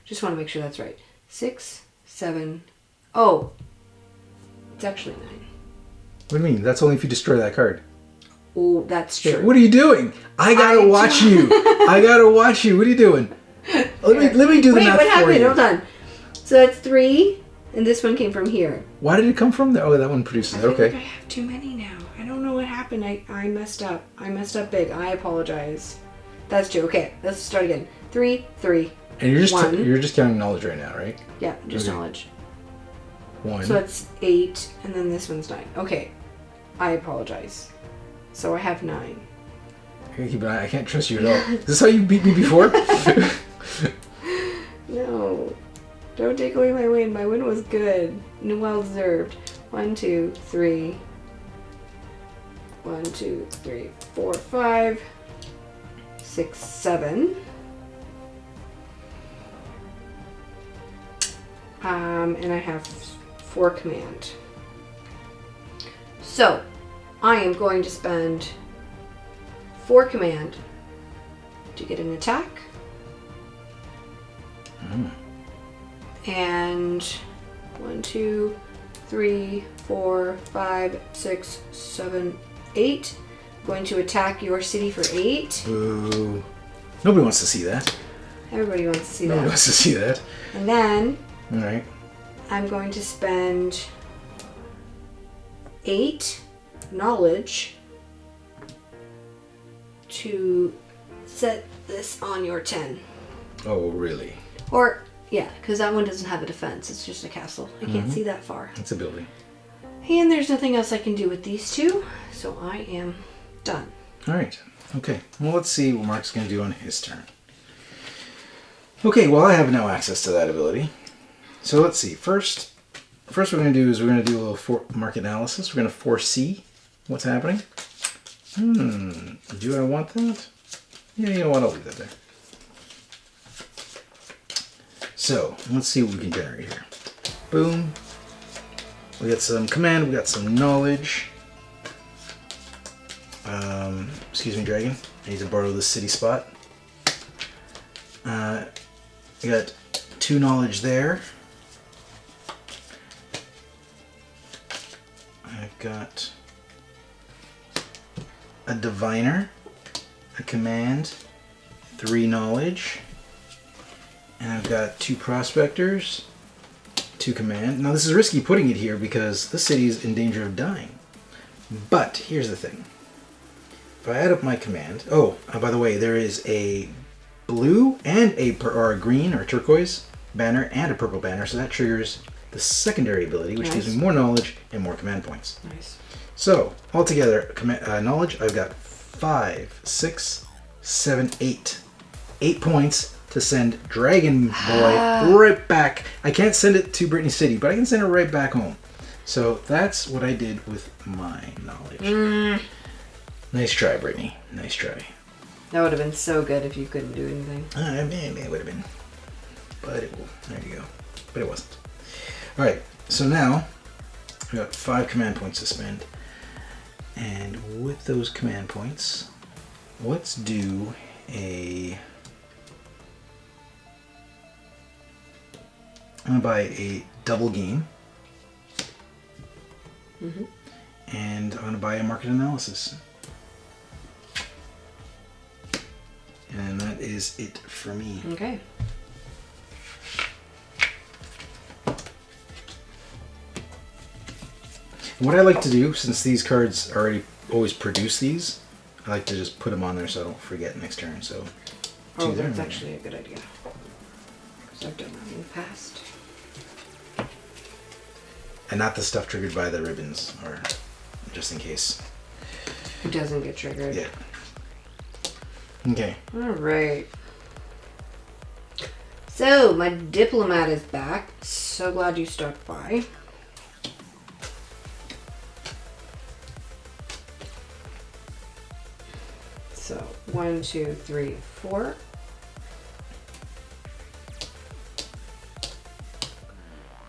Just want to make sure that's right. 6, 7. Oh, it's actually 9. What do you mean? That's only if you destroy that card. Oh, that's true. Hey, what are you doing? I gotta watch you. I gotta watch you. What are you doing? Let me do the math for you. Wait, what happened? Hold on. So that's 3, and this one came from here. Why did it come from there? Oh, that one produces it. Okay. I have too many now. I don't know what happened. I messed up. I messed up big. I apologize. That's 2. Okay, let's start again. 3, 3. And you're just 1. you're just counting knowledge right now, right? Yeah, just Okay. knowledge. 1. So that's 8, and then this one's 9. Okay, I apologize. So I have 9. I can't trust you at all. Is this how you beat me before? No, don't take away my win. My win was good and well deserved. 1, 2, 3. 1, 2, 3, 4, 5, 6, 7. And I have 4 command. So I am going to spend 4 command to get an attack. And 1, 2, 3, 4, 5, 6, 7, 8. I'm going to attack your city for 8. Ooh. Nobody wants to see that. Everybody wants to see Nobody that. wants to see that. And then All right. I'm going to spend 8 knowledge to set this on your 10. Oh, really? Or, yeah, because that one doesn't have a defense. It's just a castle. I can't see that far. It's a building. And there's nothing else I can do with these 2, so I am done. All right. Okay. Well, let's see what Mark's going to do on his turn. Okay. Well, I have no access to that ability. So let's see. First what we're going to do is we're going to do a little market analysis. We're going to foresee what's happening. Do I want that? Yeah, you know what? I'll leave that there. So let's see what we can generate here. Boom. We got some command. We got some knowledge. Excuse me, dragon. I need to borrow this city spot. We got 2 knowledge there. I've got a diviner, a command, 3 knowledge, and I've got 2 prospectors, 2 command. Now this is risky putting it here because this city is in danger of dying. But here's the thing. If I add up my command, by the way, there is a blue and a green or turquoise banner and a purple banner, so that triggers the secondary ability, which gives me more knowledge and more command points. Nice. So altogether, knowledge, I've got 5, 6, 7, 8. 8 points to send Dragon Boy right back. I can't send it to Brittany City, but I can send it right back home. So that's what I did with my knowledge. Nice try, Brittany. Nice try. That would have been so good if you couldn't do anything. It would have been. But there you go. But it wasn't. Alright, so now I've got 5 command points to spend. And with those command points, let's do I'm going to buy a double game. And I'm going to buy a market analysis. And that is it for me. Okay. What I like to do, since these cards already always produce these, I like to just put them on there so I don't forget next turn. So, That's actually a good idea. Because I've done that in the past. And not the stuff triggered by the ribbons, or just in case. It doesn't get triggered. Yeah. Okay. Alright. So, my diplomat is back. So glad you stopped by. So, 1, 2, 3, 4.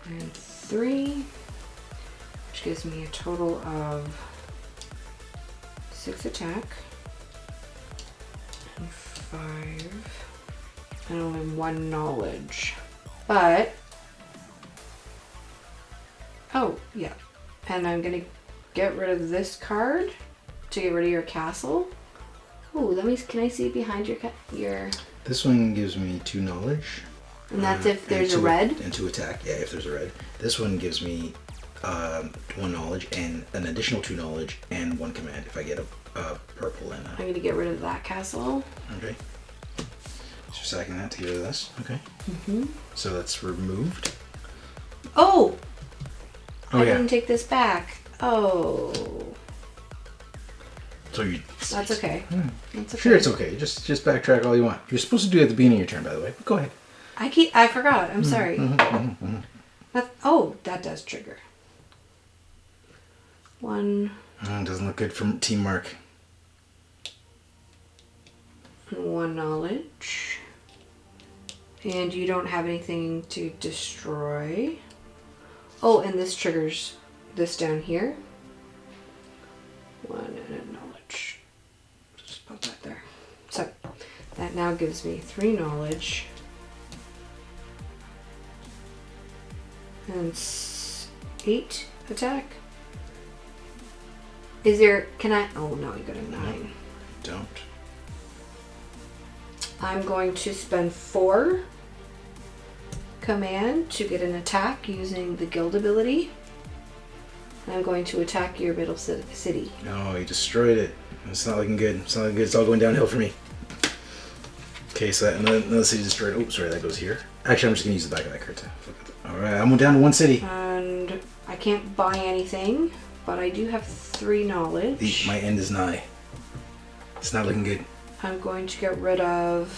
And 3. Which gives me a total of 6 attack. And 5. And only 1 knowledge. But... oh, yeah. And I'm going to get rid of this card to get rid of your castle. Oh, can I see behind your... This one gives me 2 knowledge. And that's if there's a red? And 2 attack, yeah, if there's a red. This one gives me 1 knowledge and an additional 2 knowledge and 1 command if I get a purple and a... I'm going to get rid of that castle. Okay. So sacking that to get rid of this. Okay. Mm-hmm. So that's removed. Oh! I yeah. didn't take this back. Oh. So you... That's okay. That's okay. Sure, it's okay. Just backtrack all you want. You're supposed to do it at the beginning of your turn, by the way. But go ahead. I forgot. I'm sorry. That does trigger. 1. Doesn't look good from Team Mark. 1 knowledge. And you don't have anything to destroy. Oh, and this triggers this down here. 1 and a knowledge. Just put that there. So, that now gives me 3 knowledge. And 8 attack. Is there... can I... oh, no, you got a 9. Don't. I'm going to spend 4 command to get an attack using the guild ability. I'm going to attack your middle city. No, you destroyed it. It's not looking good. It's not looking good. It's all going downhill for me. Okay, so that another city destroyed. Oh, sorry, that goes here. Actually, I'm just going to use the back of that card to flip it. Alright, I'm down to 1 city. And I can't buy anything, but I do have 3 knowledge. My end is nigh. It's not looking good. I'm going to get rid of...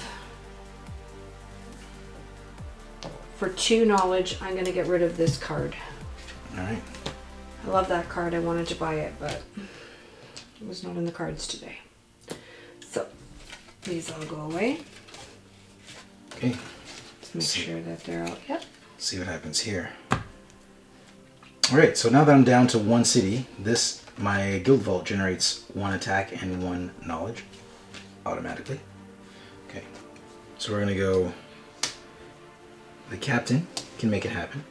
for 2 knowledge, I'm going to get rid of this card. Alright. I love that card. I wanted to buy it, but it was not in the cards today. So, these all go away. Okay. Just make sure that they're all. Yep. See what happens here. All right, so now that I'm down to 1 city, my guild vault generates 1 attack and 1 knowledge automatically. Okay, so we're gonna go. The captain can make it happen.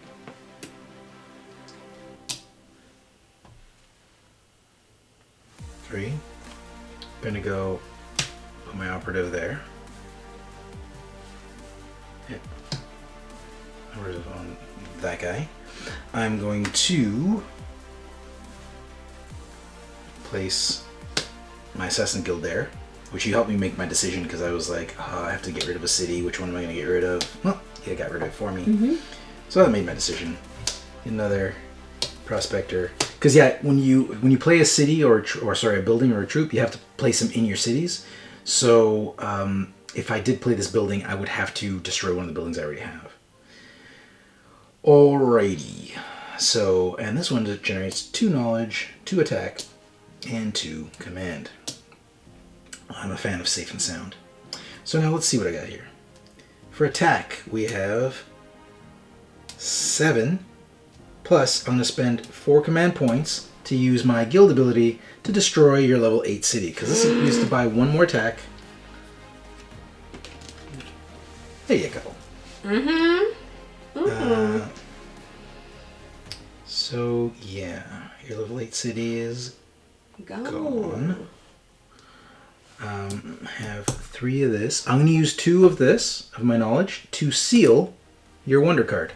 Three. Gonna go put my operative there. Hit. Operative on that guy. I'm going to place my assassin guild there, which you helped me make my decision because I was like, oh, I have to get rid of a city. Which one am I going to get rid of? Well, you got rid of it for me. So that made my decision. Another prospector. Because yeah, when you play a city or a building or a troop, you have to place them in your cities. So if I did play this building, I would have to destroy one of the buildings I already have. Alrighty. So, and this one generates 2 knowledge, 2 attack, and 2 command. I'm a fan of safe and sound. So now let's see what I got here. For attack, we have 7, plus I'm going to spend 4 command points to use my guild ability to destroy your level 8 city, because this is used to buy 1 more attack. There you go. So yeah, your level 8 city is gone. Have 3 of this. I'm going to use 2 of this, of my knowledge, to seal your wonder card.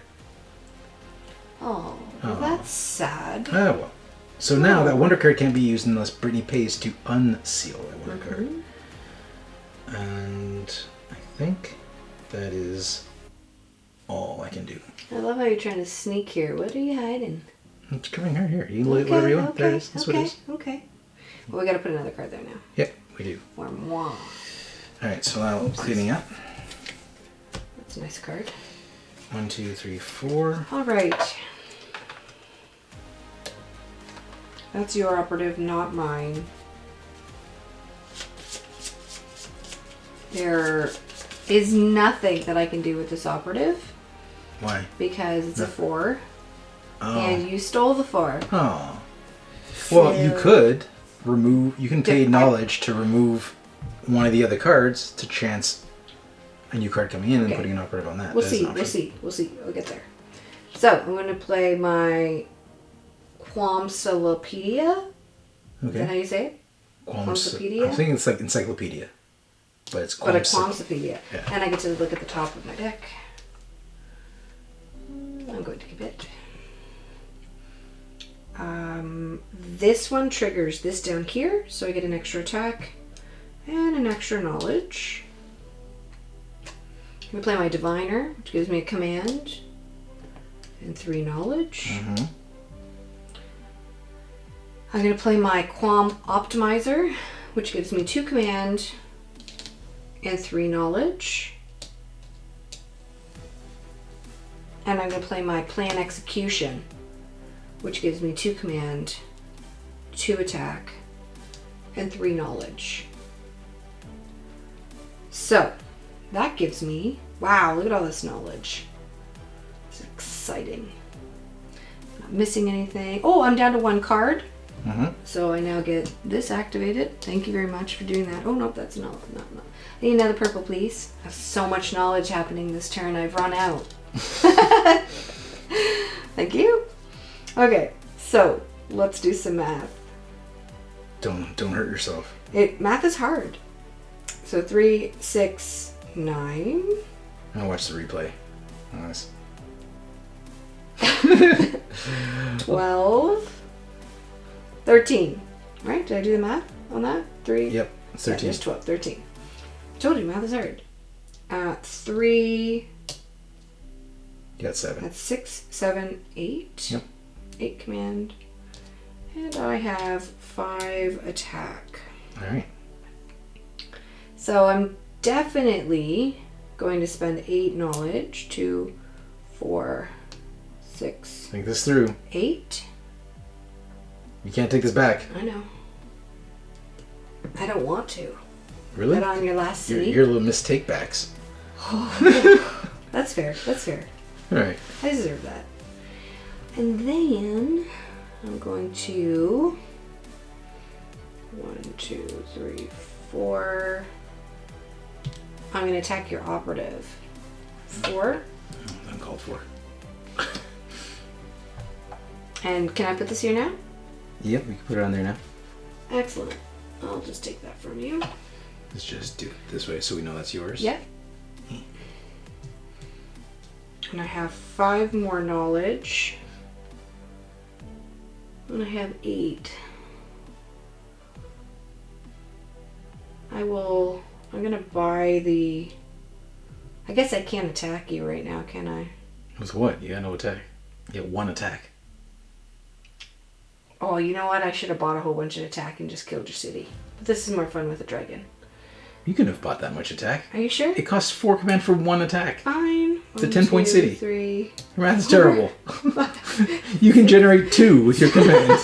Oh, well, that's sad. Ah, well. So now that wonder card can't be used unless Brittany pays to unseal that wonder card. And I think that is all I can do. I love how you're trying to sneak here. What are you hiding? It's coming right here. You can look at whatever you want. There it is. That's what it is. Okay. Well, we got to put another card there now. Yep, we do. Or moi. Alright, so now I'm cleaning up. That's a nice card. 1, 2, 3, 4. All right. That's your operative, not mine. There is nothing that I can do with this operative. Why? Because it's a 4. Oh. And you stole the 4. Oh. Well, you could remove. You can pay knowledge to remove one of the other cards to chance a new card coming in and putting an operative on that. We'll see. We'll get there. So I'm going to play my Quamsalopedia. Okay. Is that how you say it? Quamsopedia? I think it's like encyclopedia, but it's But a Quamsopedia. Yeah. And I get to look at the top of my deck. I'm going to keep it. This one triggers this down here, so I get an extra attack and an extra knowledge. I'm going to play my Diviner, which gives me a command and 3 knowledge. I'm going to play my Quam Optimizer, which gives me 2 command and 3 knowledge. And I'm going to play my Plan Execution, which gives me 2 command, 2 attack, and 3 knowledge. So, that gives me, wow, look at all this knowledge. It's exciting. Not missing anything. Oh, I'm down to 1 card. So I now get this activated. Thank you very much for doing that. Oh, no, that's not. I need another purple, please. I have so much knowledge happening this turn, I've run out. Thank you. Okay, so let's do some math. Don't hurt yourself. Math is hard. So 3, 6, 9. I'll watch the replay. Nice. 12. 13. Right? Did I do the math on that? 3? Yep, it's 13. Yeah, there's 12. 13. I told you, math is hard. 3. You got 7. That's 6, 7, 8. Yep. 8 command. And I have 5 attack. Alright. So I'm definitely going to spend 8 knowledge. 2, 4, 6, Think this through. 8. You can't take this back. I know. I don't want to. Really? But on your last city. Your little mistake backs. That's That's fair. That's fair. All right. I deserve that. And then I'm going to 1, 2, 3, 4. I'm going to attack your operative. 4. I'm called for. And can I put this here now? Yep, we can put it on there now. Excellent. I'll just take that from you. Let's just do it this way so we know that's yours. Yep. And I have 5 more knowledge. And I have 8. I'm gonna buy the... I guess I can't attack you right now, can I? With what? You got no attack. You get 1 attack. Oh, you know what? I should have bought a whole bunch of attack and just killed your city. But this is more fun with a dragon. You couldn't have bought that much attack. Are you sure? It costs 4 command for 1 attack. Fine. It's a 10-point city. 3. Your math's terrible. You can generate 2 with your command.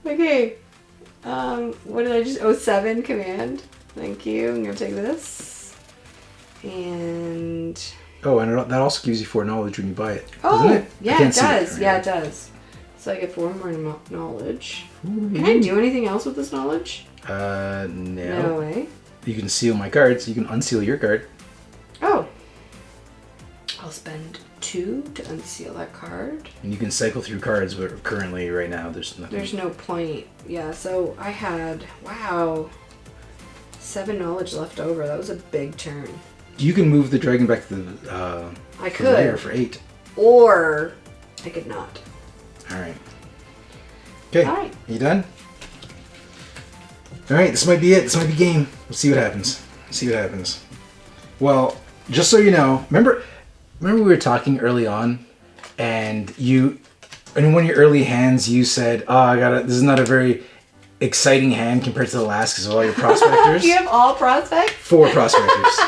Okay. What did I just... Oh, 7 command. Thank you. I'm going to take this. And... Oh, and that also gives you 4 knowledge when you buy it. Oh, doesn't it? yeah, it does. Yeah, it does. So I get 4 more knowledge. Can I do anything else with this knowledge? No. No way. You can seal my cards. You can unseal your card. Oh. I'll spend 2 to unseal that card. And you can cycle through cards, but currently, right now, there's nothing. There's no point. Yeah, so I had, wow, 7 knowledge left over. That was a big turn. You can move the dragon back to the I for the lair could. for 8. Or I could not. All right. Okay. All right. You done? All right. This might be it. This might be game. We'll see what happens. See what happens. Well, just so you know, remember we were talking early on, and in one of your early hands you said, "Oh, this is not a very exciting hand compared to the last because of all your prospectors." You have all prospects? 4 prospectors.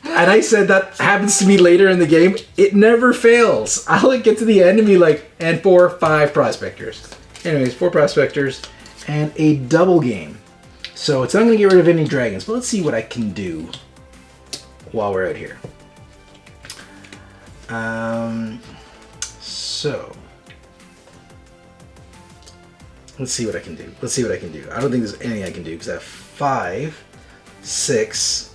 And I said that happens to me later in the game. It never fails. I'll get to the end and be like, and 4, 5 prospectors. Anyways, 4 prospectors and a double game. So it's not going to get rid of any dragons, but let's see what I can do while we're out here. So let's see what I can do. I don't think there's anything I can do because I have 5, 6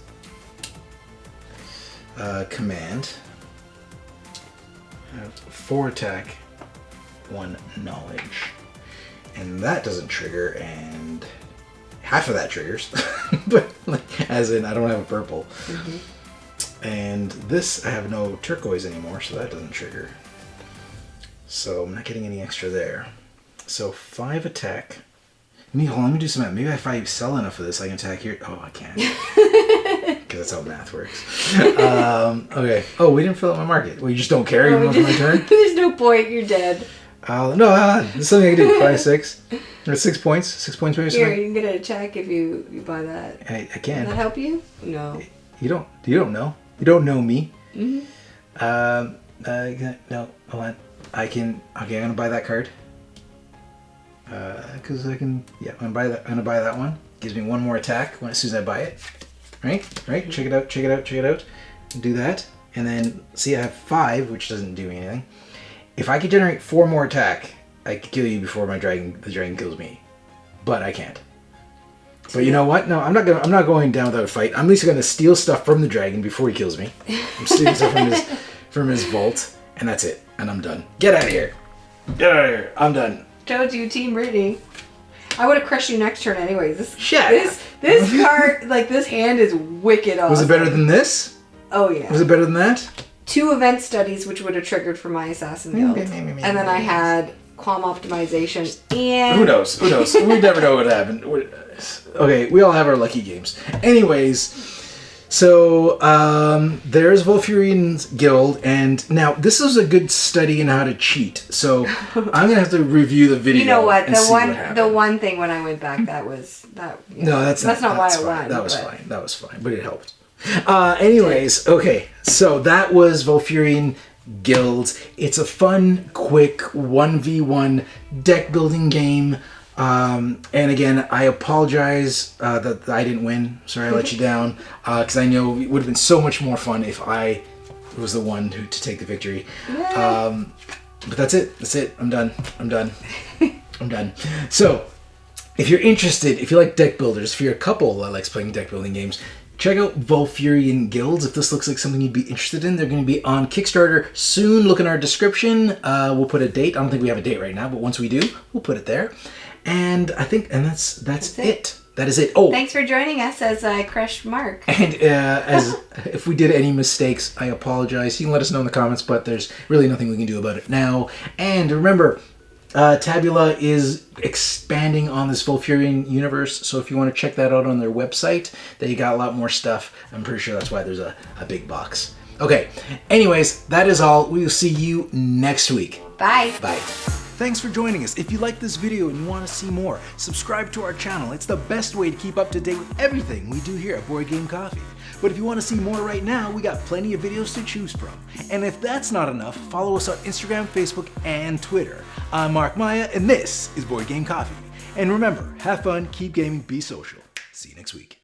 command. I have 4 attack, 1 knowledge, and that doesn't trigger, and half of that triggers, but as in I don't have a purple. Mm-hmm. And this I have no turquoise anymore, so that doesn't trigger. So I'm not getting any extra there. So 5 attack. Hold on, let me do some math. Maybe if I sell enough of this, I can attack here. Oh, I can't. Because that's how math works. Okay. Oh, we didn't fill out my market. Well, you just don't care even though it's my turn? There's no point. You're dead. No, there's something I can do. 5, 6. There's 6 points. 6 points maybe. Here, you can get an attack if you buy that. I can. Does that help you? No. You don't know. You don't know me. Mm-hmm. No, hold on. Okay, I'm gonna buy that card. Because I can. Yeah, I'm gonna buy that one. Gives me 1 more attack as soon as I buy it. Right. Check it out. Do that, and then see I have 5, which doesn't do anything. If I could generate 4 more attack, I could kill you before the dragon kills me. But I can't. But you know what? No, I'm not going down without a fight. I'm at least gonna steal stuff from the dragon before he kills me. I'm stealing stuff from his vault, and that's it. And I'm done. Get out of here. I'm done. Told you, Team Brittany. I would have crushed you next turn anyways. This card, like this hand is wicked awesome. Was it better than this? Oh yeah. Was it better than that? 2 event studies, which would have triggered for my assassin guild. And then I had qualm optimization and... Who knows? We never know what happened. Okay, we all have our lucky games. Anyways, so there's Volfyirion Guild, and now this is a good study in how to cheat. So I'm gonna have to review the video. You know what? The The one thing when I went back, that was that. No, that's not why I fine. won. That was fine, but it helped. Anyways, okay, so that was Volfyirion Guilds. It's a fun, quick 1v1 deck building game. And again, I apologize that I didn't win. Sorry I let you down. Because I know it would have been so much more fun if I was the one to take the victory. But that's it. That's it. I'm done. I'm done. I'm done. So, if you're interested, if you like deck builders, if you're a couple that likes playing deck building games, check out Volfyirion Guilds. If this looks like something you'd be interested in, they're going to be on Kickstarter soon. Look in our description. We'll put a date. I don't think we have a date right now, but once we do, we'll put it there. And I think, and that's it. That is it. Oh, Thanks for joining us as I crushed Mark. and as if we did any mistakes, I apologize. You can let us know in the comments, but there's really nothing we can do about it now. And remember, Tabula is expanding on this Volfyirion universe, so if you want to check that out on their website, they got a lot more stuff. I'm pretty sure that's why there's a big box. Okay, anyways, that is all. We will see you next week. Bye. Bye. Thanks for joining us. If you like this video and you want to see more, subscribe to our channel. It's the best way to keep up to date with everything we do here at Board Game Coffee. But if you want to see more right now, we got plenty of videos to choose from. And if that's not enough, follow us on Instagram, Facebook, and Twitter. I'm Mark Maya, and this is Board Game Coffee. And remember, have fun, keep gaming, be social. See you next week.